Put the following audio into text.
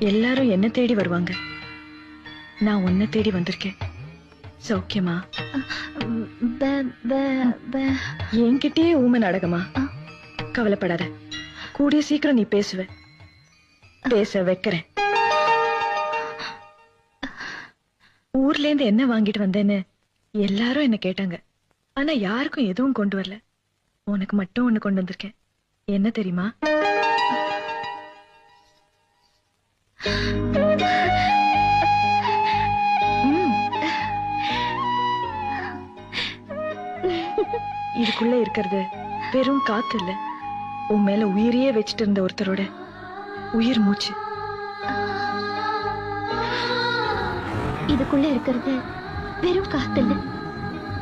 எல்லாரும் என்ன தேடி வருவாங்க, நான் உன்னை தேடி வந்திருக்கேன். சௌக்கியமா? என்கிட்டயே ஊமை நாடகமா? கவலைப்படாத, கூடிய சீக்கிரம் நீ பேசுவ. பேச வைக்கிறேன். ஊர்ல இருந்து என்ன வாங்கிட்டு வந்தேன்னு எல்லாரும் என்ன கேட்டாங்க. ஆனா யாருக்கும் எதுவும் கொண்டு வரல. உனக்கு மட்டும் ஒண்ணு கொண்டு வந்திருக்கேன். என்ன தெரியுமா? இதுக்குள்ள இருக்கிறது வெறும் காத்து இல்ல, உன் மேல உயிரையே வச்சிட்டு இருந்த ஒருத்தரோட உயிர் மூச்சு. இதுக்குள்ள இருக்கிறது வெறும் காத்து இல்ல,